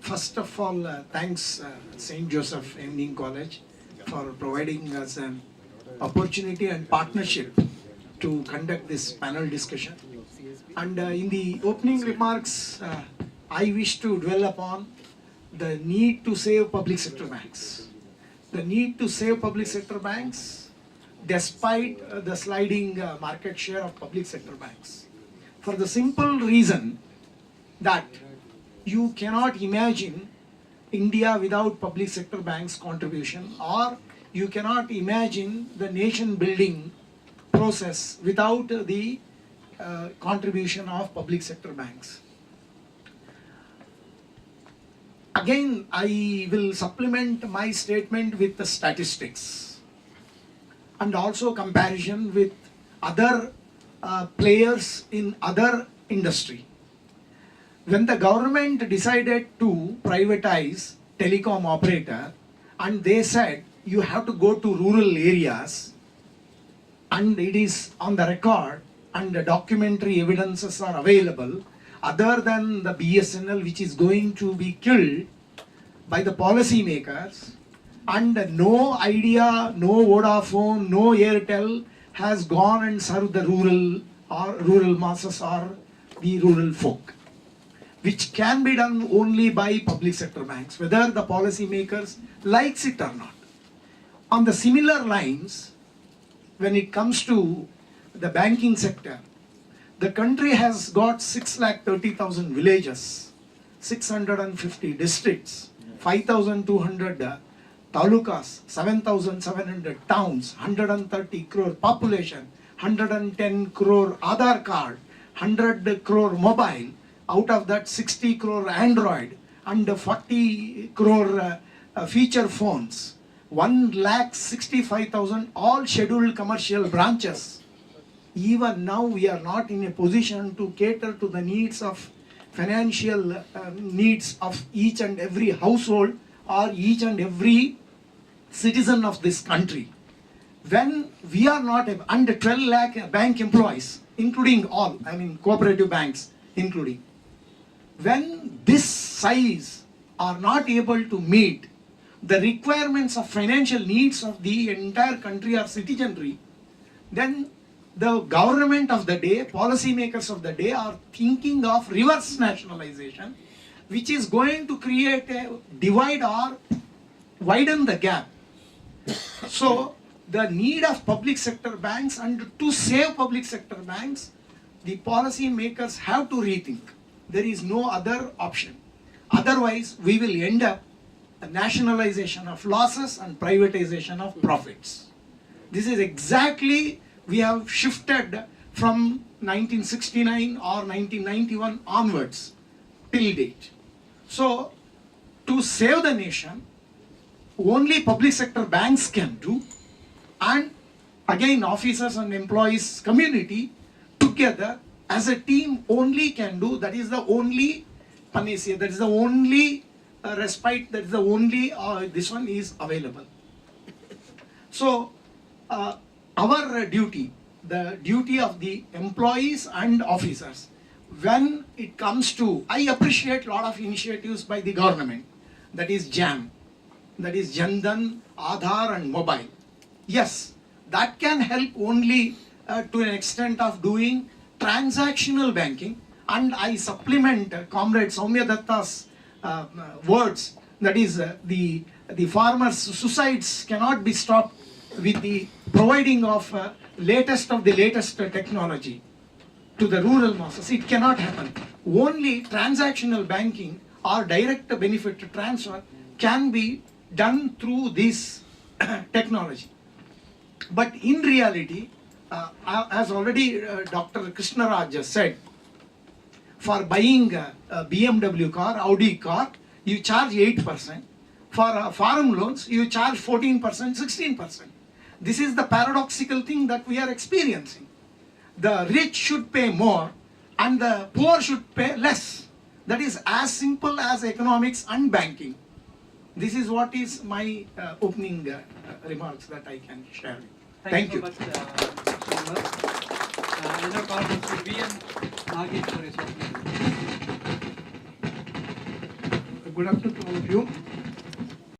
First of all, thanks St. Joseph Evening College for providing us an opportunity and partnership to conduct this panel discussion. And in the opening remarks, I wish to dwell upon the need to save public sector banks. The need to save public sector banks despite the sliding market share of public sector banks. For the simple reason that you cannot imagine India without public sector banks' contribution, or you cannot imagine the nation building process without the contribution of public sector banks. Again, I will supplement my statement with the statistics and also comparison with other players in other industry. When the government decided to privatize telecom operator, and they said you have to go to rural areas, and it is on the record and the documentary evidences are available, other than the BSNL which is going to be killed by the policy makers, and no Idea, no Vodafone, no Airtel has gone and served the rural masses or the rural folk, which can be done only by public sector banks, whether the policy makers likes it or not. On the similar lines, when it comes to the banking sector, the country has got 630,000 villages, 650 districts, 5,200 talukas, 7,700 towns, 130 crore population, 110 crore Aadhaar card, 100 crore mobile, out of that 60 crore Android, and 40 crore feature phones, 1,65,000 all scheduled commercial branches. Even now we are not in a position to cater to the needs of financial needs of each and every household or each and every citizen of this country. When we are not, under 12 lakh bank employees, including all, I mean cooperative banks including, when this size are not able to meet the requirements of financial needs of the entire country or citizenry, then the government of the day, policymakers of the day are thinking of reverse nationalization, which is going to create a divide or widen the gap. So the need of public sector banks, and to save public sector banks, the policymakers have to rethink. There is no other option. Otherwise, we will end up a nationalization of losses and privatization of profits. This is exactly, we have shifted from 1969 or 1991 onwards till date. So, to save the nation, only public sector banks can do, and again officers and employees community together as a team only can do. That is the only panacea, that is the only respite, that is the only this one is available. So our duty, the duty of the employees and officers, when it comes to, I appreciate a lot of initiatives by the government, that is JAM, that is Jandan, Aadhaar and mobile. Yes, that can help only to an extent of doing transactional banking, and I supplement Comrade Soumya Datta's words, that is the farmers' suicides cannot be stopped with the providing of latest technology to the rural masses. It cannot happen. Only transactional banking or direct benefit transfer can be done through this technology. But in reality, as already Dr. Krishnaraj said, for buying a BMW car, Audi car, you charge 8%. For farm loans, you charge 14%, 16%. This is the paradoxical thing that we are experiencing. The rich should pay more and the poor should pay less. That is as simple as economics and banking. This is what is my opening remarks that I can share. Thank you. Thank you so much, I now call Mr. B.N. Nagesh for his opening. Good Good afternoon to all of you.